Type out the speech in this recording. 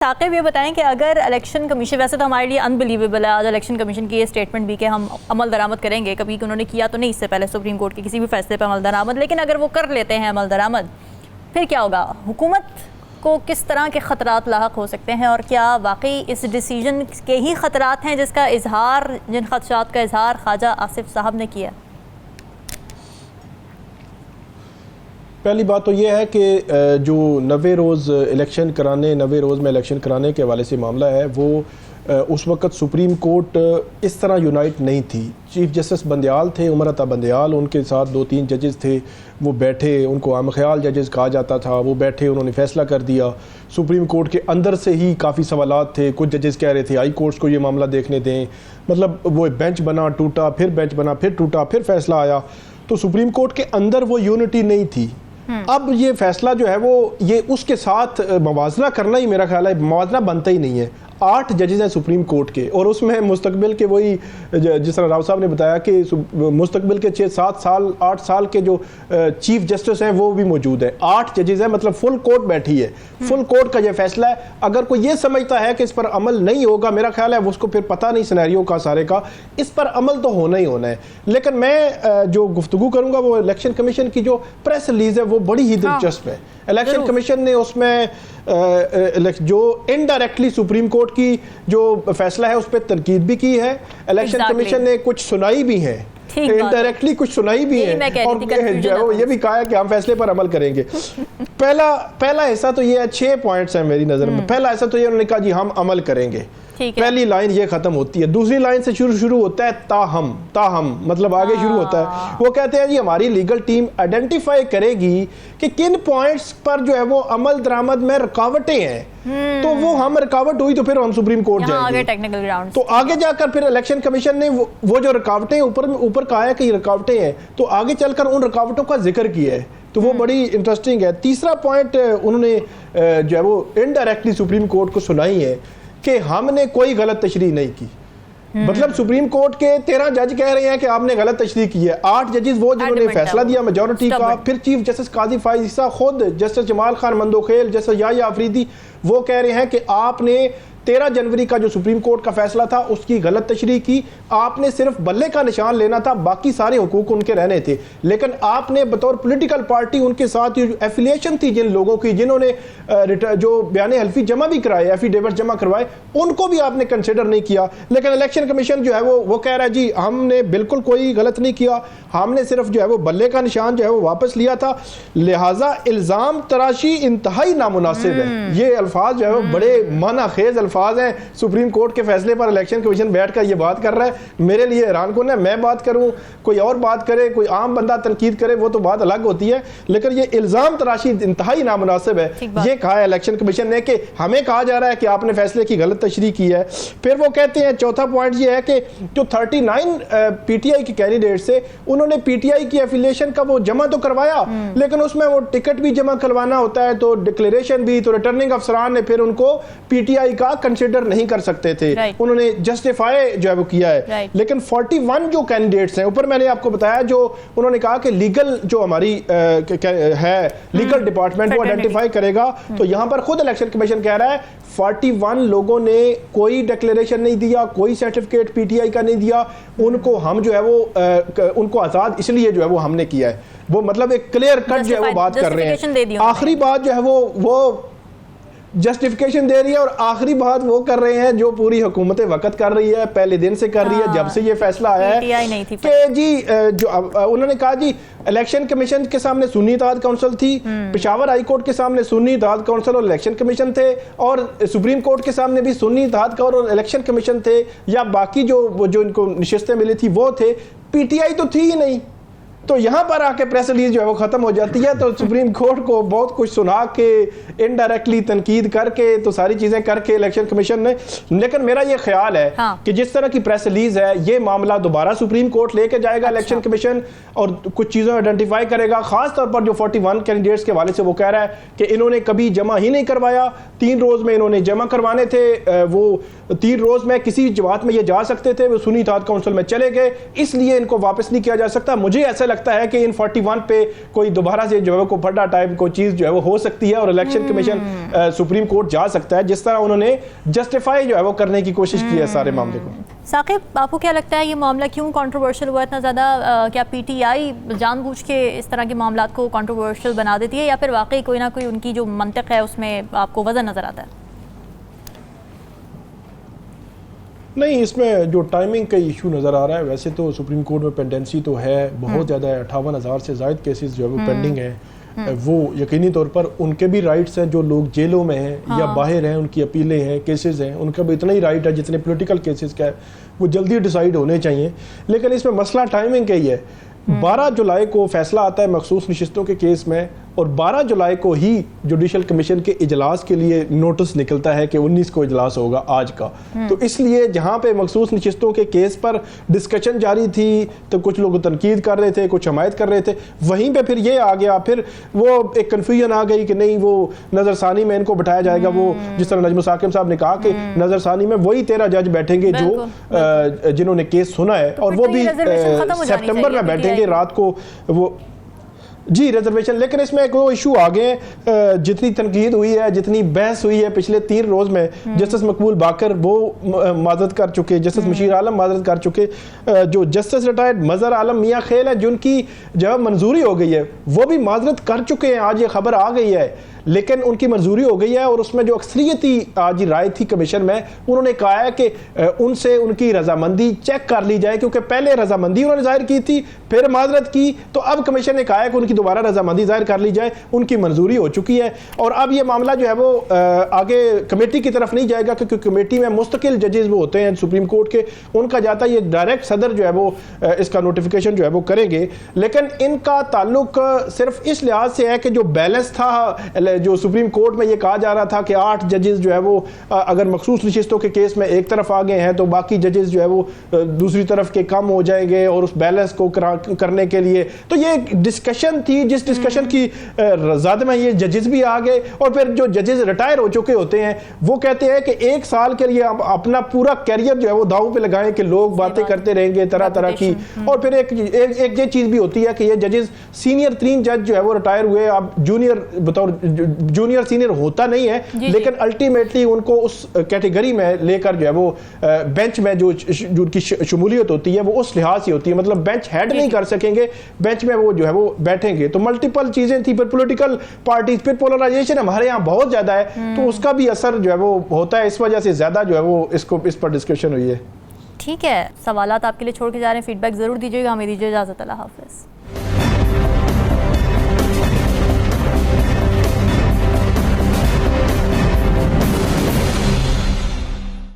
साकिब ये बताएं कि अगर इलेक्शन कमीशन, वैसे तो हमारे लिए अनबिलीवेबल है आज इलेक्शन कमीशन की ये स्टेटमेंट भी कि हम अमल दरामद करेंगे, कभी उन्होंने किया तो नहीं इससे पहले सुप्रीम कोर्ट के किसी भी फैसले पर अमल दरामद, लेकिन अगर वो कर लेते हैं अमल दरामद फिर क्या होगा? हुकूमत को किस तरह के ख़तरात लाहक हो सकते हैं और क्या वाकई इस डिसीजन के ही ख़तरात हैं जिसका इजहार, जिन खदशात का इजहार ख्वाजा आसिफ साहब ने किया? पहली बात तो ये है कि जो 90 रोज़ इलेक्शन कराने 90 रोज़ में इलेक्शन कराने के हवाले से मामला है वो उस वक़्त सुप्रीम कोर्ट इस तरह यूनाइट नहीं थी। चीफ जस्टिस बंदयाल थे, उमर अता बंदयाल, उनके साथ 2-3 जजेस थे, वो बैठे, उनको आम ख्याल जजेस कहा जाता था, वो बैठे, उन्होंने फ़ैसला कर दिया। सुप्रीम कोर्ट के अंदर से ही काफ़ी सवालात थे, कुछ जजेस कह रहे थे हाई कोर्ट्स को ये मामला देखने दें, मतलब वो बेंच बना टूटा, फिर बेंच बना फिर टूटा, फिर फ़ैसला आया। तो सुप्रीम कोर्ट के अंदर वो यूनिटी नहीं थी। अब ये फैसला जो है वो ये उसके साथ मवाजना करना ही मेरा ख्याल है मवाजना बनता ही नहीं है। 8 जजेस हैं सुप्रीम कोर्ट के और उसमें मुस्तकबिल के वही जिस तरह राव साहब ने बताया कि मुस्तकबिल के 6-7 साल 8 साल के जो चीफ जस्टिस हैं वो भी मौजूद हैं। 8 जजेस हैं, मतलब फुल कोर्ट बैठी है। फुल कोर्ट का ये फैसला है। अगर कोई ये समझता है कि इस पर अमल नहीं होगा, मेरा ख्याल है उसको फिर पता नहीं सिनेरियो का सारे का, इस पर अमल तो होना ही होना है। लेकिन मैं जो गुफ्तगू करूंगा वो इलेक्शन कमीशन की जो प्रेस रिलीज है वो बड़ी ही दिलचस्प है। इलेक्शन कमीशन ने उसमें जो इनडायरेक्टली सुप्रीम कोर्ट की जो फैसला है उस पर तनकीद भी की है। इलेक्शन कमीशन ने कुछ सुनाई भी है, इनडायरेक्टली कुछ सुनाई भी है और जो ये भी कहा है कि हम फैसले पर अमल करेंगे। पहला हिस्सा तो ये है, 6 पॉइंट्स हैं मेरी नजर में। पहला हिस्सा तो ये उन्होंने कहा जी हम अमल करेंगे, पहली लाइन ये खत्म होती है। दूसरी लाइन से शुरू होता है ताहम, मतलब आगे शुरू होता है। वो कहते हैं जी हमारी लीगल टीम आइडेंटिफाई करेगी कि किन पॉइंट्स पर जो है वो अमल दरामद में रुकावटें हैं, तो वो हम रुकावट हुई तो फिर हम सुप्रीम कोर्ट जाएंगे, आगे टेक्निकल ग्राउंड, तो आगे जाकर फिर इलेक्शन कमीशन ने वो जो रुकावटें ऊपर कहा है कि ये रुकावटें हैं, तो आगे चलकर उन रुकावटों का जिक्र किया है, तो वो बड़ी इंटरेस्टिंग है। तीसरा पॉइंट उन्होंने जो है वो इनडायरेक्टली सुप्रीम कोर्ट को सुनाई है कि हमने कोई गलत तशरीह नहीं की। मतलब सुप्रीम कोर्ट के 13 जज कह रहे हैं कि आपने गलत तशरीह की है। 8 जजेस वो जिन्होंने फैसला दिया मेजॉरिटी का, फिर चीफ जस्टिस काजी फाइज ईसा, खुद जस्टिस जमाल खान मंदोखेल, जस्टिस याया अफरीदी, वो कह रहे हैं कि आपने 13 जनवरी का जो सुप्रीम कोर्ट का फैसला था उसकी गलत तशरीह की। आपने सिर्फ बल्ले का निशान लेना था, बाकी सारे हुकूक उनके रहने थे, लेकिन आपने बतौर पॉलिटिकल पार्टी उनके साथ जो एफिलिएशन थी जिन लोगों की जिन्होंने जो बयान हल्फी जमा भी कराए, एफिडेविट जमा करवाए, उनको भी आपने कंसिडर नहीं किया। लेकिन इलेक्शन कमीशन जो है वो कह रहा है जी हमने बिल्कुल कोई गलत नहीं किया, हमने सिर्फ जो है वो बल्ले का निशान जो है वो वापस लिया था, लिहाजा इल्जाम तराशी इंतहाई नामुनासिब है। ये अल्फाज जो है वो बड़े माना खेज अल्फाज हैं। सुप्रीम कोर्ट के फैसले पर इलेक्शन कमीशन बैठकर ये बात कर रहा है, मेरे लिए हैरान कौन है। मैं बात करूं, कोई और बात करे, कोई आम बंदा तनकीद करे, वो तो बात अलग होती है, लेकिन ये इल्जाम तराशी इंतहाई नामुनासिब है। ये कहा है इलेक्शन कमीशन ने कि हमें कहा जा रहा है कि आपने फैसले की गलत तशरीह की है। फिर वो कहते हैं चौथा पॉइंट ये है कि जो 39 पीटीआई के कैंडिडेट से उन्होंने पीटीआई की एफिलिएशन का वो जमा तो करवाया, लेकिन उसमें वो टिकट भी जमा करवाना होता है, तो डिक्लेरेशन भी, तो रिटर्निंग अफसरान ने फिर उनको पीटीआई का कंसिडर नहीं कर सकते थे, उन्होंने जस्टिफाई जो है वो किया है। लेकिन 41 जो कैंडिडेट्स हैं, ऊपर मैंने आपको बताया जो उन्होंने कहा कि लीगल जो हमारी है लीगल डिपार्टमेंट वो आइडेंटिफाई करेगा, तो यहां पर खुद इलेक्शन कमीशन कह रहा है 41 लोगों ने कोई डिक्लेरेशन नहीं दिया, कोई सर्टिफिकेट पीटीआई का नहीं दिया, उनको हम जो है वो उनको आजाद इसलिए जो है वो हमने किया है। वो मतलब एक क्लियर कट जो है वो बात कर रहे हैं। आखिरी बात जो है वो जस्टिफिकेशन दे रही है, और आखिरी बात वो कर रहे हैं जो पूरी हुकूमत वक्त कर रही है, पहले दिन से कर रही है, जब से ये फैसला आया है कि जी जो उन्होंने कहा जी इलेक्शन कमीशन के सामने सुन्नी इत्तेहाद काउंसिल थी, पेशावर हाई कोर्ट के सामने सुन्नी इत्तेहाद काउंसिल और इलेक्शन कमीशन थे, और सुप्रीम कोर्ट के सामने भी सुन्नी इत्तेहाद और इलेक्शन कमीशन थे, या बाकी जो इनको नशिस्तें मिली थी वो थे, पीटीआई तो थी ही नहीं। तो यहाँ पर आके प्रेस रिलीज जो है वो खत्म हो जाती है। तो सुप्रीम कोर्ट को बहुत कुछ सुना के, इनडायरेक्टली तनकीद करके, तो सारी चीजें करके इलेक्शन कमीशन ने, लेकिन मेरा ये ख्याल है कि जिस तरह की प्रेस रिलीज है ये मामला दोबारा सुप्रीम कोर्ट लेके जाएगा इलेक्शन कमीशन, और कुछ चीज़ों आइडेंटिफाई करेगा। खास तौर पर जो 41 कैंडिडेट्स के हवाले से वो कह रहा है कि इन्होंने कभी जमा ही नहीं करवाया, 3 रोज में इन्होंने जमा करवाने थे, वो 3 रोज में किसी जमात में ये जा सकते थे, वो सुन्नी इत्तेहाद काउंसिल में चले गए, इसलिए इनको वापस नहीं किया जा सकता। मुझे ऐसा लगता है कि इन 41 पे कोई दोबारा से जो है को फटा टाइप को चीज़ जो है वो हो सकती है और इलेक्शन कमीशन सुप्रीम कोर्ट जा सकता है, जिस तरह उन्होंने जस्टिफाई जो है वो करने की कोशिश की है सारे मामले को। साकिब, आपको क्या लगता है ये मामला क्यों कंट्रोवर्शियल हुआ इतना ज़्यादा? क्या पीटीआई जानबूझ के इस तरह के मामलात को कंट्रोवर्शियल बना देती है, या फिर वाकई कोई ना कोई उनकी जो मंतक है उसमें आपको वजन नज़र आता है? नहीं, इसमें जो टाइमिंग का इशू नज़र आ रहा है, वैसे तो सुप्रीम कोर्ट में पेंडेंसी तो है बहुत ज़्यादा है, 58,000 से ज़ायद केसेस जो है वो पेंडिंग है। वो यकीनी तौर पर उनके भी राइट्स हैं, जो लोग जेलों में हैं या बाहर हैं, उनकी अपीलें हैं, केसेस हैं, उनका भी इतना ही राइट है जितने पॉलिटिकल केसेस का है, वो जल्दी डिसाइड होने चाहिए। लेकिन इसमें मसला टाइमिंग का ही है। 12 जुलाई को फैसला आता है मखसूस नशिस्तों के केस में, और 12 जुलाई को ही जुडिशल कमीशन के इजलास के लिए नोटिस निकलता है कि 19 को इजलास होगा आज का। तो इसलिए जहां पे मखसूस नशिस्तों के केस पर डिस्कशन जारी थी तो कुछ लोग तनकीद कर रहे थे, कुछ हमायत कर रहे थे, वहीं पे फिर ये आ गया, फिर वो एक कन्फ्यूजन आ गई कि नहीं वो नज़रसानी में इनको बिठाया जाएगा। वो जिस तरह नजमुल साकिब साहब ने कहा कि नज़रसानी में वही 13 जज बैठेंगे जो जिन्होंने केस सुना है, और वो भी सितंबर में बैठेंगे रात को वो जी रिजर्वेशन। लेकिन इसमें एक वो इशू आ गए, जितनी तनकीद हुई है, जितनी बहस हुई है पिछले 3 रोज में, जस्टिस मकबूल बाकर वो माजरत कर चुके, जस्टिस मशीर आलम माजरत कर चुके, जो जस्टिस रिटायर्ड मजहर आलम मियाँ खेल है जिनकी जब मंजूरी हो गई है वो भी माजरत कर चुके हैं। आज ये खबर आ गई है, लेकिन उनकी मंजूरी हो गई है, और उसमें जो अक्सरियती आज राय थी कमीशन में, उन्होंने कहा है कि उनसे उनकी रजामंदी चेक कर ली जाए, क्योंकि पहले रजामंदी उन्होंने जाहिर की थी, फिर माजरत की, तो अब कमीशन ने कहा है कि उनकी दोबारा रजामंदी जाहिर कर ली जाए। उनकी मंजूरी हो चुकी है, और अब ये मामला जो है वो आगे कमेटी की तरफ नहीं जाएगा, क्योंकि कमेटी में मुस्तकिल जजेस वो होते हैं सुप्रीम कोर्ट के, उनका जाता है, ये डायरेक्ट सदर जो है वो इसका नोटिफिकेशन जो है वो करेंगे। लेकिन इनका ताल्लुक सिर्फ इस लिहाज से है कि जो बैलेंस था, जो सुप्रीम कोर्ट में ये कहा जा रहा था कि 8 जजेस जो है वो अगर मखसूस नशिस्तों के केस में एक तरफ आ गए हैं तो बाकी जजेस जो है वो दूसरी तरफ के कम हो जाएंगे, और उस बैलेंस को करने के लिए तो ये डिस्कशन थी, जिस डिस्कशन की ज़्यादा में ये जजेस भी आ गए, और फिर जो जजेस रिटायर हो चुके होते हैं वो कहते हैं कि 1 साल के लिए अपना पूरा कैरियर जो है वो दांव पे लगाएं कि लोग बातें करते रहेंगे तरह तरह की। और फिर एक ये चीज़ भी होती है कि ये जजेस सीनियर 3 जज जो है वो रिटायर हुए, अब जूनियर सीनियर होता नहीं है, लेकिन अल्टीमेटली उनको उस कैटेगरी में लेकर जो है वो बेंच में जो उनकी शमूलियत होती है वो उस लिहाज से होती है, मतलब बेंच हेड नहीं कर सकेंगे, बेंच में वो जो है वो बैठेंगे। तो मल्टीपल चीजें थी, फिर पॉलिटिकल पार्टीज, फिर पोलराइजेशन हमारे यहाँ बहुत ज्यादा है, तो उसका भी असर जो है वो होता है, इस वजह से ज्यादा जो है वो इस पर डिस्कशन हुई है। ठीक है, सवालात आपके लिए छोड़ के जा रहे हैं, फीडबैक जरूर दीजिएगा, हमें दीजिए इजाजत, अल्लाह हाफिज।